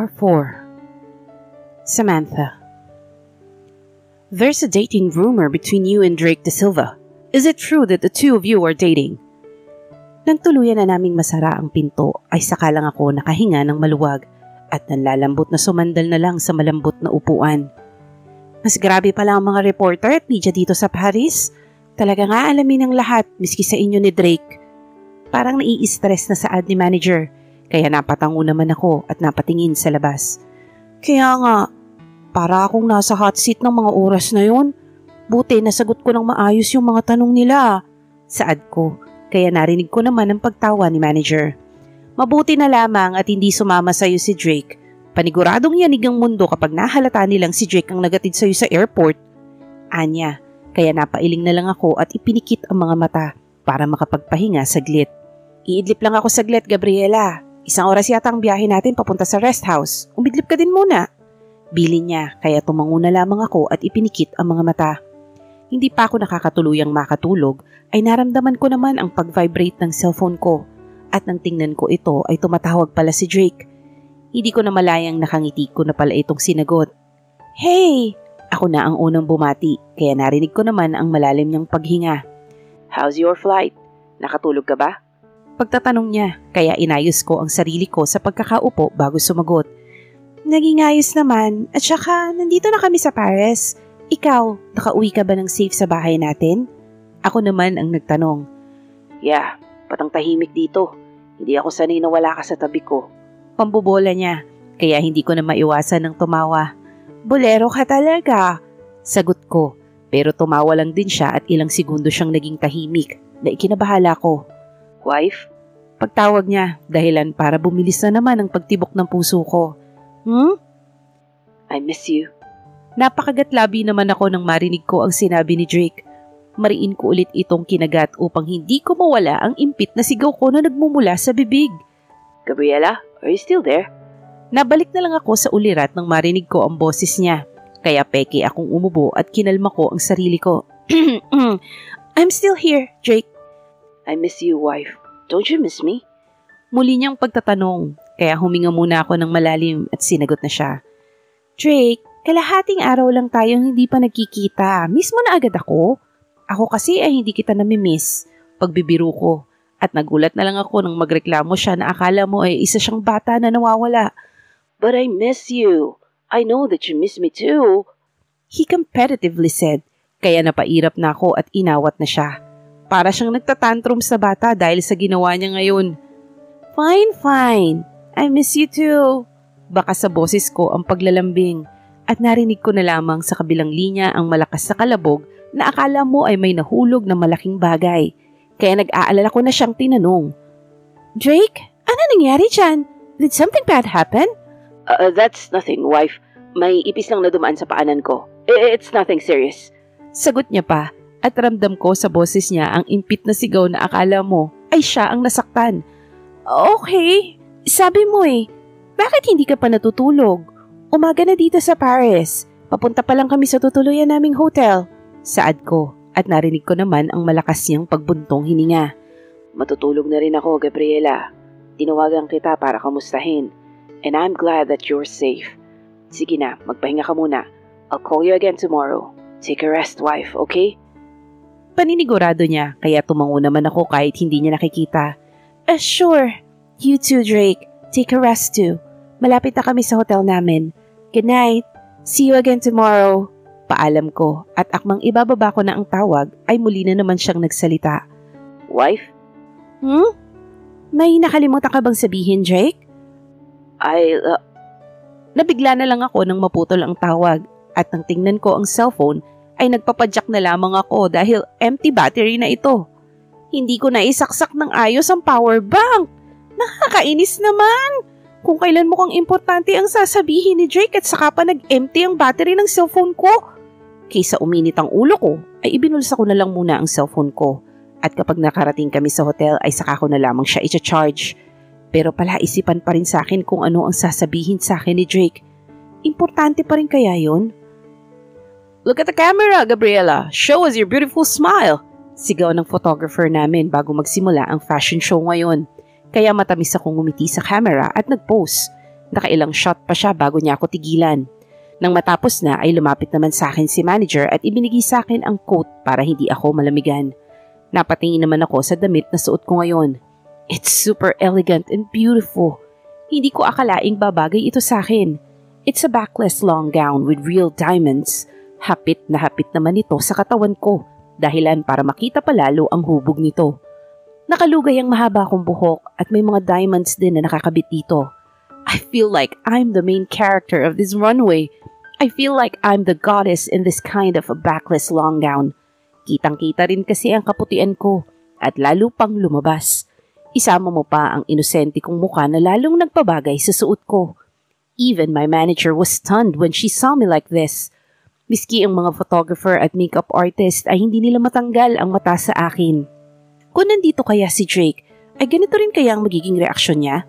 or 4. Samantha. There's a dating rumor between you and Drake De Silva. Is it true that the two of you are dating? Nang tuluyan na naming masara ang pinto ay saka lang ako nakahinga ng maluwag at nanlalambot na sumandal na lang sa malambot na upuan. Mas grabe pala ang mga reporter at media dito sa Paris. Talaga nga alamin ng lahat miski sa inyo ni Drake. Parang nai-stress na saad ni manager. Kaya napatango naman ako at napatingin sa labas. Kaya nga, para akong nasa hot seat ng mga oras na yun. Buti nasagot ko ng maayos yung mga tanong nila. Saad ko, kaya narinig ko naman ang pagtawa ni manager. Mabuti na lamang at hindi sumama sa'yo si Drake. Paniguradong yanig ang mundo kapag nahalata nilang si Drake ang nagatid sa'yo sa airport. Anya, kaya napailing na lang ako at ipinikit ang mga mata para makapagpahinga saglit. Iidlip lang ako saglit, Gabriela. 1 oras yata ang biyahe natin papunta sa rest house. Umidlip ka din muna. Bilin niya, kaya tumango na lamang ako at ipinikit ang mga mata. Hindi pa ako nakakatuluyang makatulog, ay naramdaman ko naman ang pag-vibrate ng cellphone ko. At nang tingnan ko ito ay tumatawag pala si Drake. Hindi ko na malayang nakangiti ko na pala itong sinagot. Hey! Ako na ang unang bumati, kaya narinig ko naman ang malalim niyang paghinga. How's your flight? Nakatulog ka ba? Pagtatanong niya, kaya inayos ko ang sarili ko sa pagkakaupo bago sumagot. Naging ayos naman at saka nandito na kami sa Paris. Ikaw, nakauwi ka ba ng safe sa bahay natin? Ako naman ang nagtanong. Yeah, patang tahimik dito. Hindi ako sanay na wala ka sa tabi ko. Pambobola niya, kaya hindi ko na maiwasan ng tumawa. Bolero ka talaga, sagot ko. Pero tumawa lang din siya at ilang segundo siyang naging tahimik na ikinabahala ko. Wife? Pagtawag niya, dahilan para bumilis na naman ang pagtibok ng puso ko. I miss you. Napakagatlabi naman ako nang marinig ko ang sinabi ni Drake. Mariin ko ulit itong kinagat upang hindi ko mawala ang impit na sigaw ko na nagmumula sa bibig. Gabriela, are you still there? Nabalik na lang ako sa ulirat nang marinig ko ang boses niya. Kaya peke akong umubo at kinalma ko ang sarili ko. I'm still here, Drake. I miss you, wife. Don't you miss me? Muli niyang pagtatanong, kaya huminga muna ako ng malalim at sinagot na siya. Drake, kalahating araw lang tayong hindi pa nagkikita. Miss mo na agad ako? Ako kasi ay hindi kita namimiss. Pagbibiro ko. At nagulat na lang ako nang magreklamo siya na akala mo ay isa siyang bata na nawawala. But I miss you. I know that you miss me too. He competitively said, kaya napairap na ako at inawat na siya. Para siyang nagtatantrum sa bata dahil sa ginawa niya ngayon. Fine. I miss you too. Baka sa boses ko ang paglalambing at narinig ko na lamang sa kabilang linya ang malakas na kalabog na akala mo ay may nahulog na malaking bagay. Kaya nag-aalala ko na siyang tinanong. Drake, ano nangyari dyan? Did something bad happen? That's nothing, wife. May ipis lang na dumaan sa paanan ko. It's nothing serious. Sagot niya pa. At ramdam ko sa boses niya ang impit na sigaw na akala mo ay siya ang nasaktan. Okay, sabi mo bakit hindi ka pa natutulog? Umaga na dito sa Paris. Papunta pa lang kami sa tutuluyan naming hotel. Saad ko at narinig ko naman ang malakas niyang pagbuntong hininga. Matutulog na rin ako, Gabriela. Tinawagan kita para kamustahin. And I'm glad that you're safe. Sige na, magpahinga ka muna. I'll call you again tomorrow. Take a rest, wife, okay? Paninigurado niya, kaya tumango naman ako kahit hindi niya nakikita. Sure. You too, Drake. Take a rest too. Malapit na kami sa hotel namin. Good night. See you again tomorrow. Paalam ko at akmang ibababa ko na ang tawag ay muli na naman siyang nagsalita. Wife? May nakalimutan ka bang sabihin, Drake? Nabigla na lang ako nang maputol ang tawag at nang tingnan ko ang cellphone ay nagpapadyak na lamang ako dahil empty battery na ito. Hindi ko na isaksak ng ayos ang power bank. Nakakainis naman. Kung kailan mukhang importante ang sasabihin ni Drake at saka pa nag-empty ang battery ng cellphone ko. Kaysa uminit ang ulo ko, ay ibinulsa ko na lang muna ang cellphone ko. At kapag nakarating kami sa hotel ay saka ko na lamang siya i-charge. Pero palaisipan pa rin sa akin kung ano ang sasabihin sa akin ni Drake. Importante pa rin kaya yun? Look at the camera, Gabriela. Show us your beautiful smile. Sigaw ng photographer namin bago magsimula ang fashion show ngayon. Kaya matamis akong ngumiti sa camera at nag-pose. Nakailang shot pa siya bago niya ako tigilan. Nang matapos na ay lumapit naman sa akin si manager at ibinigay sa akin ang coat para hindi ako malamigan. Napatingin naman ako sa damit na suot ko ngayon. It's super elegant and beautiful. Hindi ko akalaing babagay ito sa akin. It's a backless long gown with real diamonds. Hapit na hapit naman ito sa katawan ko, dahilan para makita palalo ang hubog nito. Nakalugay ang mahaba kong buhok at may mga diamonds din na nakakabit dito. I feel like I'm the main character of this runway. I feel like I'm the goddess in this kind of a backless long gown. Kitang-kita rin kasi ang kaputian ko at lalo pang lumabas. Isama mo pa ang inosente kong mukha na lalong nagpabagay sa suot ko. Even my manager was stunned when she saw me like this. Miski ang mga photographer at makeup artist ay hindi nila matanggal ang mata sa akin. Kung nandito kaya si Drake, ay ganito rin kaya ang magiging reaksyon niya?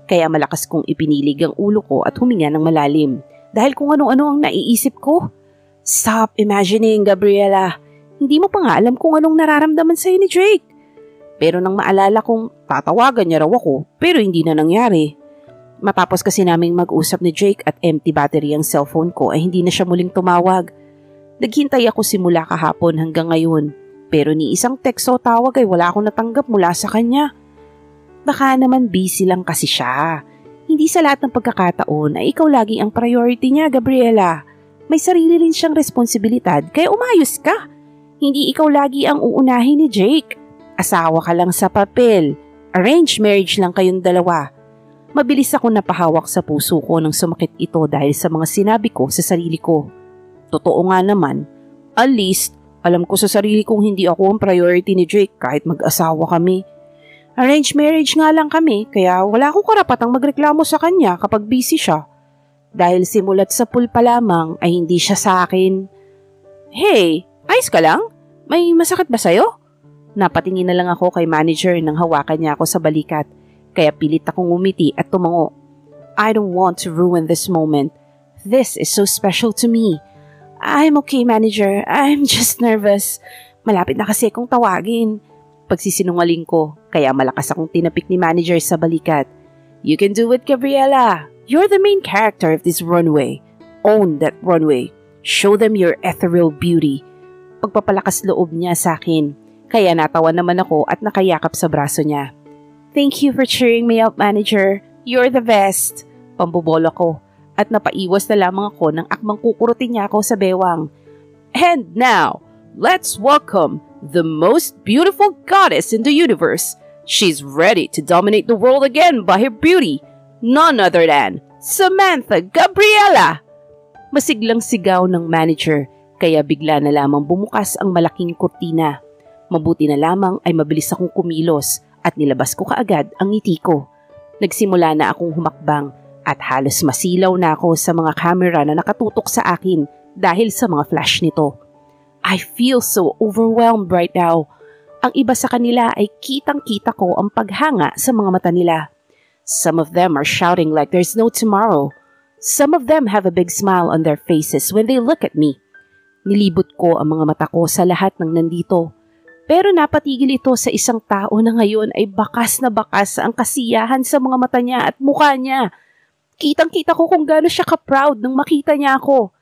Kaya malakas kong ipinilig ang ulo ko at huminga ng malalim. Dahil kung ano-ano ang naiisip ko. Stop imagining, Gabriela. Hindi mo pa nga alam kung anong nararamdaman sa'yo ni Drake. Pero nang maalala kong tatawagan niya raw ako, pero hindi na nangyari. Matapos kasi naming mag-usap ni Drake at empty battery ang cellphone ko ay hindi na siya muling tumawag. Naghintay ako simula kahapon hanggang ngayon. Pero ni isang text o tawag ay wala akong natanggap mula sa kanya. Baka naman busy lang kasi siya. Hindi sa lahat ng pagkakataon ay ikaw lagi ang priority niya, Gabriela. May sarili rin siyang responsibilidad kaya umayos ka. Hindi ikaw lagi ang uunahin ni Jake. Asawa ka lang sa papel. Arranged marriage lang kayong dalawa. Mabilis ako napahawak sa puso ko nang sumakit ito dahil sa mga sinabi ko sa sarili ko. Totoo nga naman, at least alam ko sa sarili kong hindi ako ang priority ni Drake kahit mag-asawa kami. Arranged marriage nga lang kami kaya wala akong karapatang magreklamo sa kanya kapag busy siya. Dahil simulat sa pool pa lamang ay hindi siya sa akin. Hey, ayos ka lang? May masakit ba sa'yo? Napatingin na lang ako kay manager nang hawakan niya ako sa balikat. Kaya pilit akong umiti at tumango. I don't want to ruin this moment. This is so special to me. I'm okay, manager. I'm just nervous. Malapit na kasi akong tawagin. Pagsisinungaling ko, kaya malakas akong tinapik ni manager sa balikat. You can do it, Gabriela. You're the main character of this runway. Own that runway. Show them your ethereal beauty. Pagpapalakas loob niya sa akin. Kaya natawa naman ako at nakayakap sa braso niya. Thank you for cheering me up, manager. You're the best. Pambubolo ko. At napaiwas na lamang ako nang akmang kukurutin niya ako sa bewang. And now, let's welcome the most beautiful goddess in the universe. She's ready to dominate the world again by her beauty. None other than Samantha Gabriela! Masiglang sigaw ng manager, kaya bigla na lamang bumukas ang malaking kurtina. Mabuti na lamang ay mabilis akong kumilos at nilabas ko kaagad ang ngiti ko. Nagsimula na akong humakbang at halos masilaw na ako sa mga camera na nakatutok sa akin dahil sa mga flash nito. I feel so overwhelmed right now. Ang iba sa kanila ay kitang-kita ko ang paghanga sa mga mata nila. Some of them are shouting like there's no tomorrow. Some of them have a big smile on their faces when they look at me. Nilibot ko ang mga mata ko sa lahat ng nandito. Pero napatigil ito sa isang tao na ngayon ay bakas na bakas ang kasiyahan sa mga mata niya at mukha niya. Kitang-kita ko kung gaano siya ka-proud nang makita niya ako.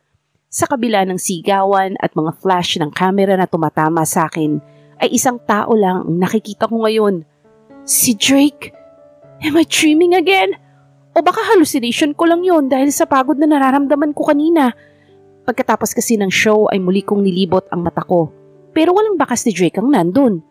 Sa kabila ng sigawan at mga flash ng camera na tumatama sa akin, ay isang tao lang ang nakikita ko ngayon. Si Drake. Am I dreaming again? O baka hallucination ko lang yon dahil sa pagod na nararamdaman ko kanina. Pagkatapos kasi ng show ay muli kong nilibot ang mata ko. Pero walang bakas ni Drake ang nandun.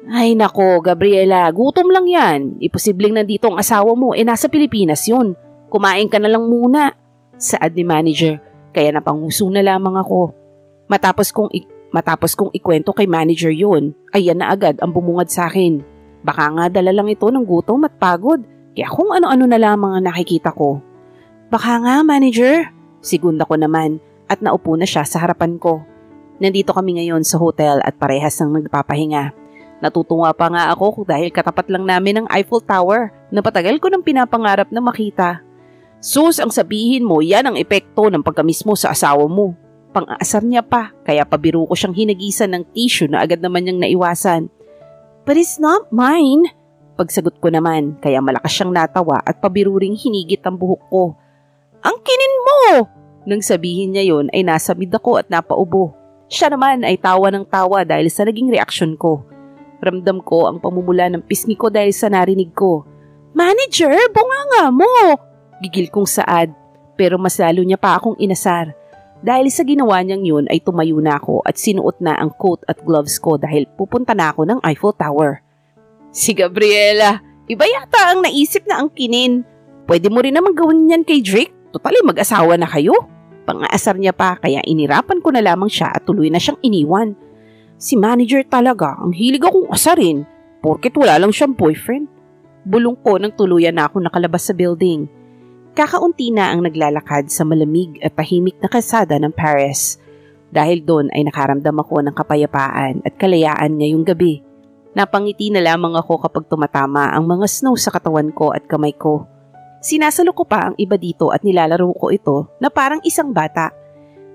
Ay nako, Gabriela, gutom lang yan. Imposibleng nandito ang asawa mo, nasa Pilipinas yun. Kumain ka na lang muna. Saad ni manager, kaya napanguso na lamang ako. Matapos kong ikwento kay manager yun, ay yan na agad ang bumungad sa akin. Baka nga dala lang ito ng gutom at pagod, kaya kung ano-ano na lamang ang nakikita ko. Baka nga, manager. Sigunda ko naman at naupo na siya sa harapan ko. Nandito kami ngayon sa hotel at parehas ng nagpapahinga. Natutuwa pa nga ako dahil katapat lang namin ang Eiffel Tower na patagal ko nang pinapangarap na makita. Sus, ang sabihin mo, yan ang epekto ng pagkamis mo sa asawa mo. Pang-aasar niya pa, kaya pabiro ko siyang hinagisan ng tissue na agad naman niyang naiwasan. But it's not mine. Pagsagot ko naman, kaya malakas siyang natawa at pabiruring hinigit ang buhok ko. Ang kinin mo! Nang sabihin niya yon ay nasa mid ako at napaubo. Siya naman ay tawa ng tawa dahil sa naging reaksyon ko. Ramdam ko ang pamumula ng pisngi ko dahil sa narinig ko. Manager, bunganga mo! Gigil kong saad, pero mas lalo niya pa akong inasar. Dahil sa ginawa niyang yun ay tumayo na ako at sinuot na ang coat at gloves ko dahil pupunta na ako ng Eiffel Tower. Si Gabriela, iba yata ang naisip na ang kinin. Pwede mo rin naman gawin yan kay Drake. Totally mag-asawa na kayo. Pang-aasar niya pa kaya inirapan ko na lamang siya at tuloy na siyang iniwan. Si manager talaga, ang hilig akong asarin porket wala lang siyang boyfriend. Bulong ko nang tuluyan na ako nakalabas sa building. Kakaunti na ang naglalakad sa malamig at tahimik na kalsada ng Paris. Dahil doon ay nakaramdam ako ng kapayapaan at kalayaan ngayong gabi. Napangiti na lamang ako kapag tumatama ang mga snow sa katawan ko at kamay ko. Sinasalo ko pa ang iba dito at nilalaro ko ito na parang isang bata.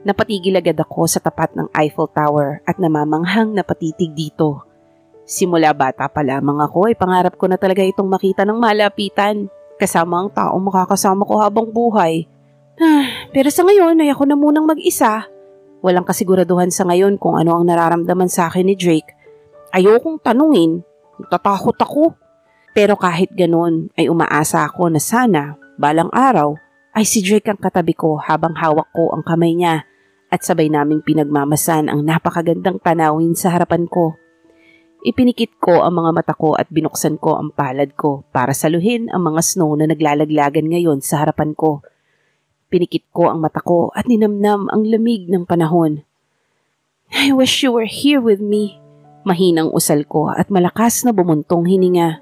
Napatigil agad ako sa tapat ng Eiffel Tower at namamanghang napatitig dito. Simula bata pa lamang ako ay pangarap ko na talaga itong makita ng malapitan kasama ang taong makakasama ko habang buhay. Pero sa ngayon ay ako na munang mag-isa. Walang kasiguraduhan sa ngayon kung ano ang nararamdaman sa akin ni Drake. Ayokong tanungin, natatakot ako. Pero kahit ganun ay umaasa ako na sana, balang araw, ay si Drake ang katabi ko habang hawak ko ang kamay niya at sabay naming pinagmamasan ang napakagandang tanawin sa harapan ko. Ipinikit ko ang mga mata ko at binuksan ko ang palad ko para saluhin ang mga snow na naglalaglagan ngayon sa harapan ko. Pinikit ko ang mata ko at ninamnam ang lamig ng panahon. I wish you were here with me. Mahinang usal ko at malakas na bumuntong hininga.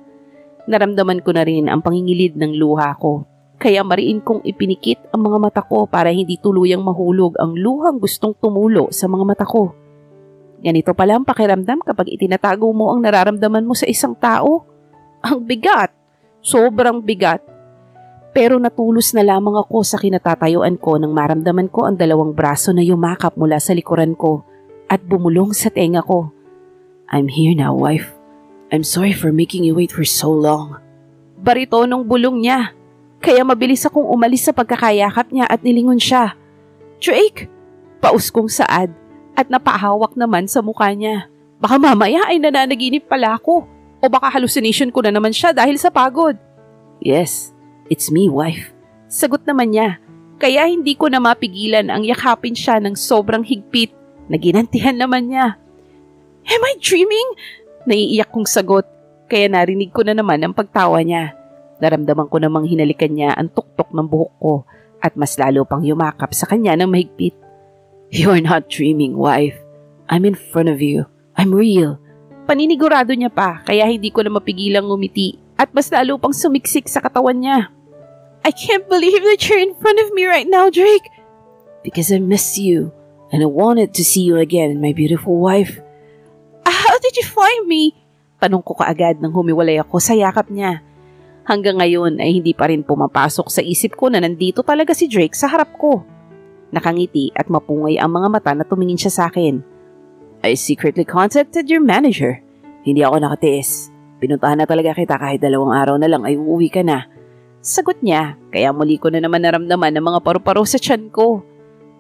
Naramdaman ko na rin ang pangingilid ng luha ko, kaya mariin kong ipinikit ang mga mata ko para hindi tuluyang mahulog ang luhang gustong tumulo sa mga mata ko. Ganito pala ang pakiramdam kapag itinatago mo ang nararamdaman mo sa isang tao. Ang bigat, sobrang bigat. Pero natulos na lamang ako sa kinatatayuan ko nang maramdaman ko ang dalawang braso na yumakap mula sa likuran ko at bumulong sa tenga ko. I'm here now, wife. I'm sorry for making you wait for so long. Baritonong bulong niya. Kaya mabilis akong umalis sa pagkakayakap niya at nilingon siya. Drake! Paus kong saad at napahawak naman sa mukha niya. Baka mamaya ay nananaginip pala ako o baka hallucination ko na naman siya dahil sa pagod. Yes, it's me, wife. Sagot naman niya. Kaya hindi ko na mapigilan ang yakapin siya ng sobrang higpit na ginantihan naman niya. Am I dreaming? Naiiyak kong sagot, kaya narinig ko na naman ang pagtawa niya. Naramdaman ko namang hinalikan niya ang tuktok ng buhok ko at mas lalo pang yumakap sa kanya ng mahigpit. You're not dreaming, wife. I'm in front of you. I'm real. Paninigurado niya pa, kaya hindi ko na mapigilang ngumiti at mas lalo pang sumiksik sa katawan niya. I can't believe that you're in front of me right now, Drake. Because I miss you and I wanted to see you again, my beautiful wife. How did you find me? Tanong ko kaagad nang humiwalay ako sa yakap niya. Hanggang ngayon ay hindi pa rin pumapasok sa isip ko na nandito talaga si Drake sa harap ko. Nakangiti at mapungay ang mga mata na tumingin siya sa akin. I secretly contacted your manager. Hindi ako nakatiis. Pinuntahan na talaga kita kahit 2 araw na lang ay uuwi ka na. Sagot niya, kaya muli ko na naman naramdaman ang mga paru-paro sa tiyan ko.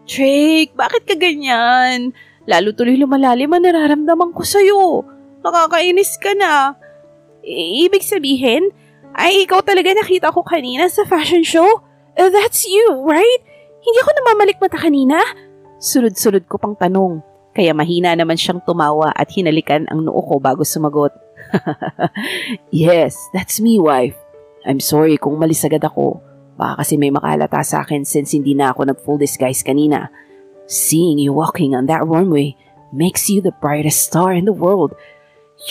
Drake, bakit ka ganyan? Lalo tuloy lumalalim ang nararamdaman ko sa'yo. Nakakainis ka na. Ibig sabihin, ay ikaw talaga nakita ko kanina sa fashion show? That's you, right? Hindi ako namamalik mata kanina? Sunod-sunod ko pang tanong. Kaya mahina naman siyang tumawa at hinalikan ang noo ko bago sumagot. Yes, that's me, wife. I'm sorry kung malis agad ako. Baka kasi may makalata sa akin since hindi na ako nag-full disguise kanina. Seeing you walking on that runway makes you the brightest star in the world.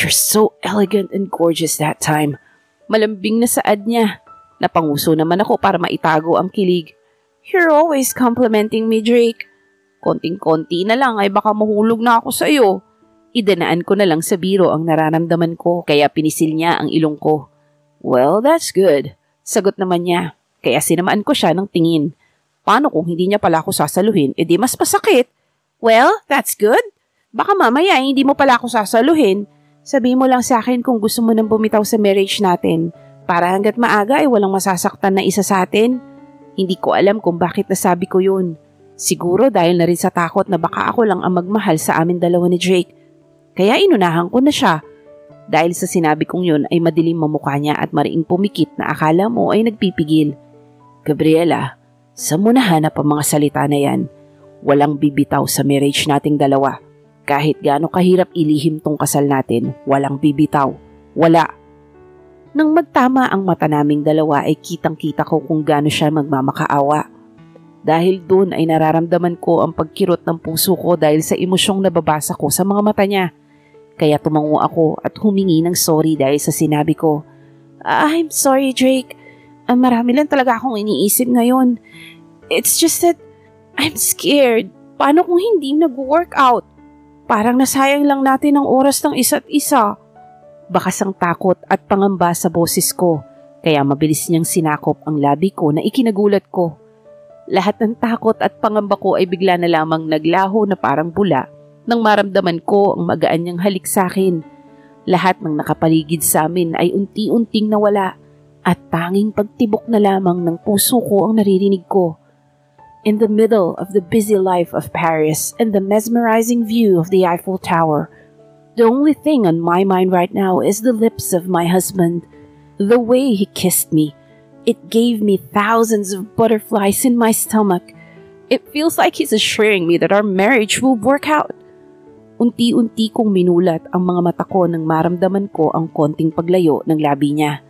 You're so elegant and gorgeous that time. Malambing na saad niya. Napanguso naman ako para maitago ang kilig. You're always complimenting me, Drake. Konting-konti na lang ay baka mahulog na ako sa iyo. Idanaan ko na lang sa biro ang nararamdaman ko kaya pinisil niya ang ilong ko. Well, that's good. Sagot naman niya. Kaya sinamaan ko siya ng tingin. Paano kung hindi niya pala ako sasaluhin, edi mas masakit? Well, that's good. Baka mamaya hindi mo pala ako sasaluhin. Sabihin mo lang sa akin kung gusto mo nang bumitaw sa marriage natin para hanggat maaga ay walang masasaktan na isa sa atin. Hindi ko alam kung bakit nasabi ko yun. Siguro dahil na rin sa takot na baka ako lang ang magmahal sa amin dalawa ni Drake. Kaya inunahan ko na siya. Dahil sa sinabi kong yun ay madilim mamukha niya at mariing pumikit na akala mo ay nagpipigil. Gabriela, saan mo nahanap ang mga salita na yan? Walang bibitaw sa marriage nating dalawa. Kahit gaano kahirap ilihim tong kasal natin, walang bibitaw. Wala. Nang magtama ang mata naming dalawa ay kitang-kita ko kung gaano siya magmamakaawa. Dahil doon ay nararamdaman ko ang pagkirot ng puso ko dahil sa emosyong nababasa ko sa mga mata niya. Kaya tumango ako at humingi ng sorry dahil sa sinabi ko. I'm sorry, Drake. Marami lang talaga akong iniisip ngayon. It's just that I'm scared. Paano kung hindi nag-work out? Parang nasayang lang natin ang oras ng isa't isa. Bakas ang takot at pangamba sa boses ko. Kaya mabilis niyang sinakop ang labi ko na ikinagulat ko. Lahat ng takot at pangamba ko ay bigla na lamang naglaho na parang bula nang maramdaman ko ang magaan niyang halik sa akin. Lahat ng nakapaligid sa amin ay unti-unting nawala at tanging pagtibok na lamang ng puso ko ang naririnig ko. In the middle of the busy life of Paris and the mesmerizing view of the Eiffel Tower, the only thing on my mind right now is the lips of my husband. The way he kissed me. It gave me thousands of butterflies in my stomach. It feels like he's assuring me that our marriage will work out. Unti-unti kong minulat ang mga mata ko nang maramdaman ko ang konting paglayo ng labi niya.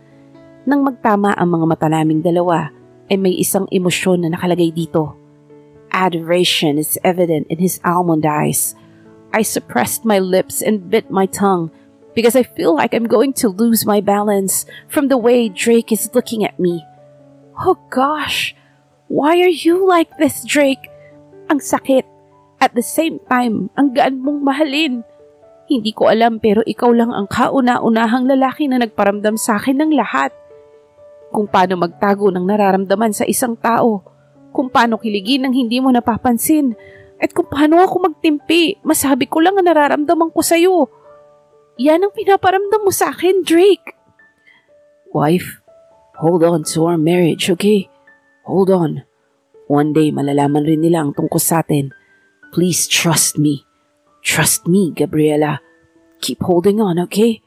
Nang magtama ang mga mata naming dalawa, ay may isang emosyon na nakalagay dito. Adoration is evident in his almond eyes. I suppressed my lips and bit my tongue because I feel like I'm going to lose my balance from the way Drake is looking at me. Oh gosh, why are you like this, Drake? Ang sakit. At the same time, ang gaan mong mahalin. Hindi ko alam pero ikaw lang ang kauna-unahang lalaki na nagparamdam sa akin ng lahat. Kung paano magtago ng nararamdaman sa isang tao. Kung paano kiligin ng hindi mo napapansin. At kung paano ako magtimpi, masabi ko lang ang nararamdaman ko sa'yo. Yan ang pinaparamdam mo sa akin, Drake. Wife, hold on to our marriage, okay? Hold on. One day malalaman rin nila ang tungkol sa atin. Please trust me. Trust me, Gabriela. Keep holding on, okay?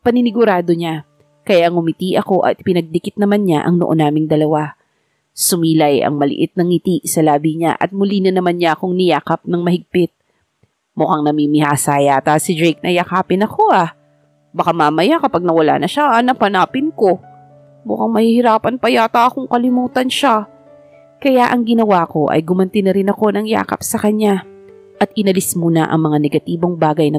Paninigurado niya. Kaya ngumiti ako at pinagdikit naman niya ang noo naming dalawa. Sumilay ang maliit na ngiti sa labi niya at muli na naman niya akong niyakap ng mahigpit. Mukhang namimihasa yata si Drake na yakapin ako Baka mamaya kapag nawala na siya, napanapin ko. Mukhang mahihirapan pa yata akong kalimutan siya. Kaya ang ginawa ko ay gumanti na rin ako ng yakap sa kanya at inalis muna ang mga negatibong bagay na